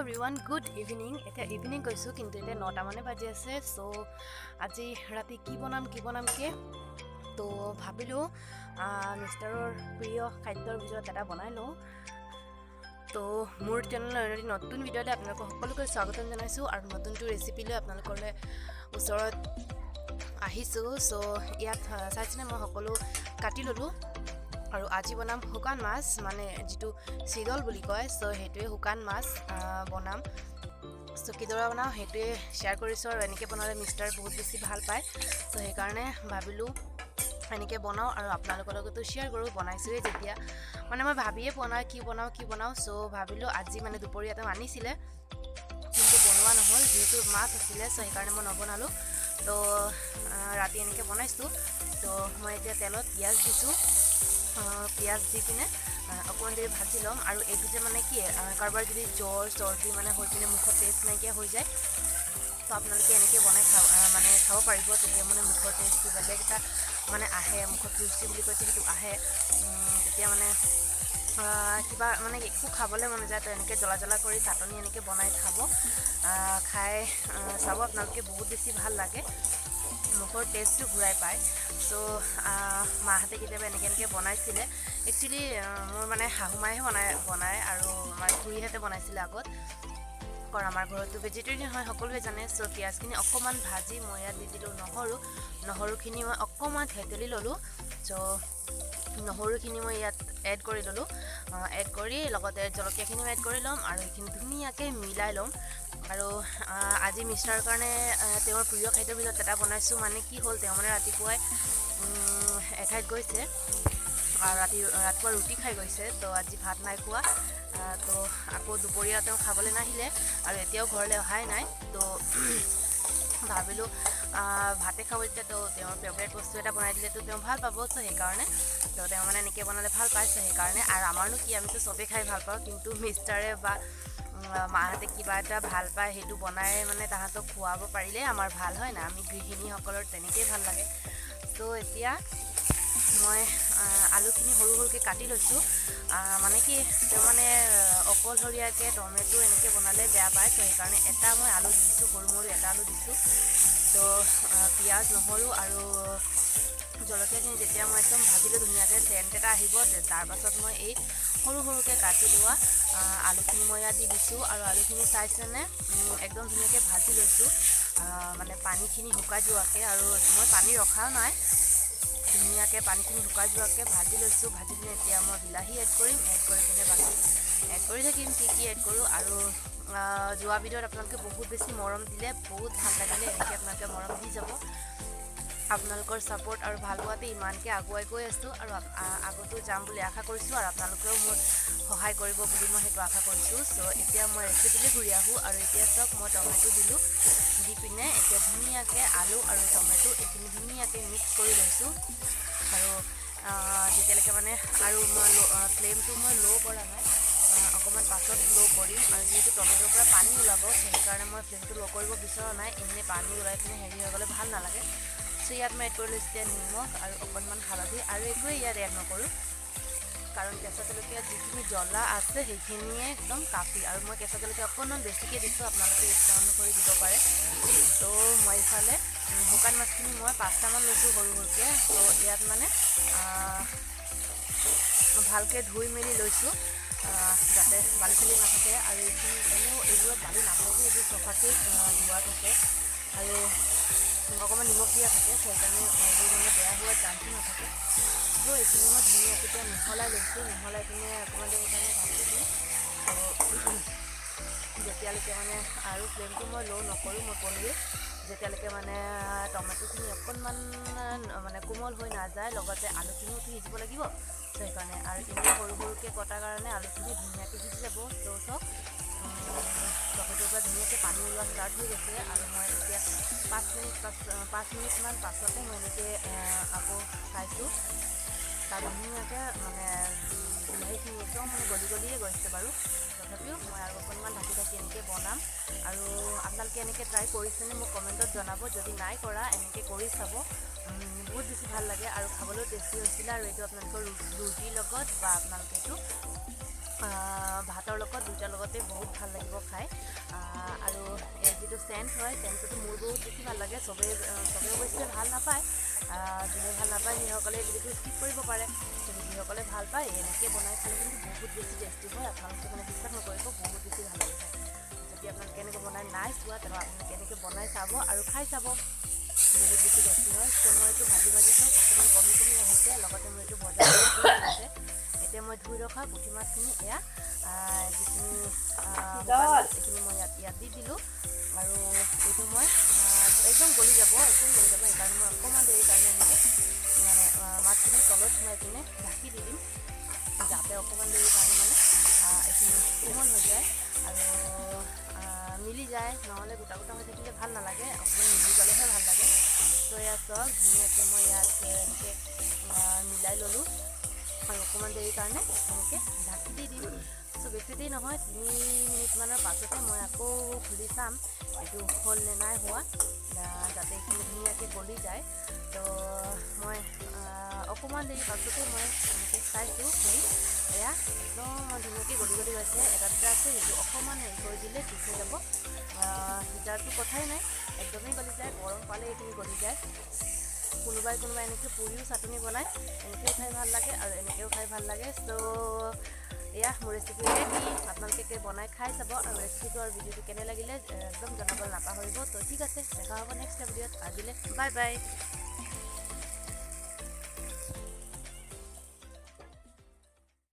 everyone, good evening. Eta evening koisu kintu eta 9টা মানে বাজি আছে সো আজি ৰাতি কি বনাম কে তো ভাবিলো মিষ্টাৰৰ প্ৰিয় খাদ্যৰ ভিতৰত এটা বনাই লওঁ তো মোৰ চেনেলৰ নতুন ভিডিঅ'লৈ আপোনালোকক সকলোকে স্বাগতম জনাইছো আৰু নতুনটো ৰেচিপি লৈ আপোনালোকলৈ ওচৰত আহিছো সো ইয়াত চাইছেনে মই সকলো কাটি ললো আৰু আজি বনাম শুকান মাছ মানে যেটো সিদল বুলি কয় সো হেতুৱে শুকান মাছ বনাম সো কিদৰা বনাও হেতুৱে শেয়াৰ কৰিছো আৰু এনেকে বনালে মিষ্টাৰ বহুত বেছি ভাল পায় সো সেই কাৰণে ভাবিলো এনেকে বনাও আৰু আপোনালোকৰ লগতো শেয়াৰ কৰো বনাইছোৱে যেতিয়া মানে মই ভাবিয়ে বনাও কি বনাও সো ভাবিলো আজি মানে দুপৰীয়াতে আনিছিলে কিন্তু বনোৱা নহল যেহেতু মাছ আছিল সো সেই কাৰণে মই নবনালো তো ৰাতি এনেকে বনাইছো তো মই এতিয়া তেলত পিয়াজ দিছো পিয়াজ দি কিনে অকণ দেৰি ভাজি ল'ম আৰু এইটো যে মানে কি কাৰোবাৰ যদি জ্বৰ চৰ্দি মানে হৈ কিনে মুখত টেষ্ট নাইকিয়া হৈ যায় তো আপোনালোকে এনেকৈ বনাই খাব পাৰিব তেতিয়া মানে মুখৰ টেষ্টটো বেলেগ এটা মানে আহে মুখত ৰুচি বুলি কৈছে সেইটো আহে তেতিয়া মানে কিবা মানে একো খাবলৈ মন যায় তো এনেকৈ জ্বলা কৰি চাটনি এনেকৈ বনাই খাই চাব আপোনালোকে বহুত বেছি ভাল লাগে মুখৰ টেষ্টটো ঘূৰাই পায় সো মাহঁতে কেতিয়াবা এনেকৈ বনাইছিলে একচুৱেলি মোৰ মানে শাহুমাইহে বনায় আৰু আমাৰ খুৰীহঁতে বনাইছিলে আগত কাৰণ আমাৰ ঘৰতো ভেজিটেৰিয়ান হয় সকলোৱে জানে সো পিঁয়াজখিনি অকণমান ভাজি মই ইয়াত দি দিলোঁ নহৰুখিনি মই অকণমান থেতেলি ল'লোঁ সো নহৰুখিনি মই ইয়াত এড কৰি ল'লোঁ এড কৰি লগতে জলকীয়াখিনিও এড কৰি ল'ম আৰু এইখিনি ধুনীয়াকৈ মিলাই ল'ম আৰু আজি মিষ্টাৰৰ কাৰণে তেওঁৰ প্ৰিয় খাদ্যৰ ভিতৰত এটা বনাইছোঁ মানে কি হ'ল তেওঁ মানে ৰাতিপুৱাই এঠাইত গৈছে আৰু ৰাতিপুৱা ৰুটি খাই গৈছে তো আজি ভাত নাই খোৱা তো আকৌ দুপৰীয়া তেওঁ খাবলৈ নাহিলে আৰু এতিয়াও ঘৰলৈ অহাই নাই তো ভাবিলোঁ ভাতে খাব যেতিয়া তো তেওঁৰ ফেভৰেট বস্তু এটা বনাই দিলেতো তেওঁ ভাল পাব তো সেইকাৰণে তো তেওঁ মানে এনেকৈ বনালে ভাল পাইছে সেইকাৰণে আৰু আমাৰনো কি আমিতো চবেই খাই ভাল পাওঁ কিন্তু মিষ্টাৰে বা মাহঁতে কিবা এটা ভাল পায় সেইটো বনাই মানে তাহাঁতক খুৱাব পাৰিলে আমাৰ ভাল হয় না আমি গৃহিণীসকলৰ তেনেকেই ভাল লাগে তো এতিয়া মই আলুখিনি সৰুকৈ কাটি লৈছোঁ মানে কি তেওঁ মানে অকলশৰীয়াকৈ টমেটো এনেকৈ বনালে বেয়া পায় তো সেইকাৰণে এটা মই আলু দিছোঁ সৰু এটা আলু দিছোঁ তো পিঁয়াজ নহৰু আৰু জলকীয়াখিনি যেতিয়া মই একদম ভাজিলোঁ ধুনীয়াকৈ চেণ্ট এটা আহিব তাৰপাছত মই এই সৰুকৈ কাটি লোৱা আলুখিনি মই ইয়াত দি দিছোঁ আৰু আলুখিনি চাইছেনে একদম ধুনীয়াকৈ ভাজি লৈছোঁ মানে পানীখিনি শুকাই যোৱাকৈ আৰু মই পানী ৰখাও নাই ধুনীয়াকৈ পানীখিনি শুকাই যোৱাকৈ ভাজি লৈছোঁ ভাজি কিনে এতিয়া মই বিলাহী এড কৰিম এড কৰি কিনে বাকী এড কৰি থাকিম কি এড কৰোঁ আৰু যোৱা ভিডিঅ'ত আপোনালোকে বহুত বেছি মৰম দিলে বহুত ভাল লাগিলে এনেকৈ আপোনালোকে মৰম দি যাব আপোনালোকৰ ছাপোৰ্ট আৰু ভাল পোৱাতে ইমানকৈ আগুৱাই গৈ আছোঁ আৰু আগতো যাম বুলি আশা কৰিছোঁ আৰু আপোনালোকেও মোৰ সহায় কৰিব বুলি মই সেইটো আশা কৰিছোঁ সো এতিয়া মই ৰেচিপিলৈ ঘূৰি আহোঁ আৰু এতিয়া চাওক মই টমেটো দিলোঁ দি পিনে এতিয়া ধুনীয়াকৈ আলু আৰু টমেটো এইখিনি ধুনীয়াকৈ মিক্স কৰি লৈছোঁ আৰু যেতিয়ালৈকে মানে আৰু মই ফ্লেমটো মই ল' কৰা নাই অকণমান পাছত ল' কৰিম আৰু যিহেতু টমেটোৰ পৰা পানী ওলাব সেইকাৰণে মই ফ্লেমটো ল' কৰিব বিচৰা নাই এনেই পানী ওলাই পিনে হেৰি হৈ গ'লে ভাল নালাগে সো ইয়াত মই এড কৰি লৈছোঁ এতিয়া নিমখ আৰু অকণমান হালধি আৰু একোৱে ইয়াত এড নকৰোঁ কাৰণ কেঁচা জলকীয়া যিখিনি জ্বলা আছে সেইখিনিয়ে একদম কাফি আৰু মই কেঁচা জলকীয়া অকণমান বেছিকৈ দিছোঁ আপোনালোকে ইচ্ছা অনুসৰি দিব পাৰে তো মই ইফালে শুকান মাছখিনি মই 5টামান লৈছোঁ সৰুকৈ তো ইয়াত মানে ভালকৈ ধুই মেলি লৈছোঁ যাতে বালি চালি নাথাকে আৰু এইখিনি এনেও এইবোৰত বালি নাথাকে এইবোৰ চফাকৈ ধোৱা থাকে আৰু অকণমান নিমখ দিয়া থাকে সেইকাৰণে এইবোৰ মানে বেয়া হোৱাৰ চান্সো নাথাকে তো এইখিনি মই ধুনীয়াকৈ এতিয়া মিহলাই লৈছোঁ মিহলাই পিনে অকণমান দেৰি কাৰণে ভাজি দিম আৰু যেতিয়ালৈকে মানে আৰু ফ্লেমটো মই ল' নকৰোঁ মই ক'লোৱেই যেতিয়ালৈকে মানে টমেটোখিনি অকণমান মানে কোমল হৈ নাযায় লগতে আলুখিনিও সিজিব লাগিব তো সেইকাৰণে আৰু এনেই সৰুকৈ কটাৰ কাৰণে আলুখিনি ধুনীয়াকৈ সিজি যাব তো চব টমেটোৰ পৰা ধুনীয়াকৈ পানী ওলোৱা ষ্টাৰ্ট হৈ গৈছে আৰু মই এতিয়া 5 মিনিটমান পাছতে মই এনেকৈ আকৌ চাইছোঁ তাত ধুনীয়াকৈ মানে বিলাহীখিনি একদম মানে গলিয়ে গৈছে বাৰু তথাপিও মই আৰু অকণমান ঢাকি এনেকৈ বনাম আৰু আপোনালোকে এনেকৈ ট্ৰাই কৰিছেনে মোক কমেণ্টত জনাব যদি নাই কৰা এনেকৈ কৰি চাব বহুত বেছি ভাল লাগে আৰু খাবলৈও টেষ্টি হৈছিলে আৰু এইটো আপোনালোকৰ ৰুটিৰ লগত বা আপোনালোকে এইটো ভাতৰ লগত দুটাৰ লগতে বহুত ভাল লাগিব খাই আৰু এই যিটো চেণ্ট হয় চেণ্টটোতো মোৰ বহুত বেছি ভাল লাগে চবেই অৱশ্যে ভাল নাপায় যোনে ভাল নাপায় সেইসকলে ভিডিঅ'টো স্কিপ কৰিব পাৰে কিন্তু যিসকলে ভাল পায় এনেকৈ বনাই খালে কিন্তু বহুত বেছি টেষ্টি হয় আপোনালোকে মানে বিশ্বাস নকৰিব বহুত বেছি ভাল লাগে যদি আপোনালোকে এনেকৈ বনাই নাই চোৱা তেনে আপোনালোকে এনেকৈ বনাই চাব আৰু খাই চাব বহুত বেছি টেষ্টি হয় ত' মই এইটো ভাজি চাওক অকণমান কমি আহিছে লগতে মই এইটো ভজা আছে এতিয়া মই ধুই ৰখা পুঠি মাছখিনি এয়া যিখিনি এইখিনি মই ইয়াত দি দিলোঁ আৰু এইটো মই একদম গলি যাব সেইকাৰণে মই অকণমান দেৰি কাৰণে এনেকৈ মানে মাছখিনি তলত সোমাই পিনে ঢাকি দি দিম যাতে অকণমান দেৰি কাৰণে মানে এইখিনি কোমল হৈ যায় আৰু মিলি যায় নহ'লে গোটা হৈ থাকিলে ভাল নালাগে অকণমান মিলি গ'লেহে ভাল লাগে ত' এয়া চাওক ধুনীয়াকৈ মই ইয়াত এনেকৈ মিলাই ল'লোঁ আৰু অকণমান দেৰি কাৰণে এনেকৈ ঢাকি দি দিম চ' বেছি দেৰি নহয় 3 মিনিটমানৰ পাছতে মই আকৌ খুলি চাম এইটো হ'ল নে নাই হোৱা যাতে এইখিনি ধুনীয়াকৈ গলি যায় তো মই অকণমান দেৰি পাছতে মই এনেকৈ চাইছোঁ খুলি এয়া একদম ধুনীয়াকৈ গলি গৈছে এটা দুটা আছে সেইটো অকণমান হেৰি কৰি দিলে ঠিক হৈ যাব হিটাৰটো কথাই নাই একদমেই গলি যায় গৰম পালে এইখিনি গলি যায় কোনোবাই এনেকৈ পুৰিও চাটনি বনায় এনেকৈও খাই ভাল লাগে আৰু এনেকৈও খাই ভাল লাগে চ' এয়া মোৰ ৰেচিপি ৰেডি আপোনালোকে বনাই খাই চাব আৰু ৰেচিপিটো আৰু ভিডিঅ'টো কেনে লাগিলে একদম জনাবলৈ নাপাহৰিব ত' ঠিক আছে দেখা হ'ব নেক্সট ভিডিঅ'ত আজিলৈ বাই বাই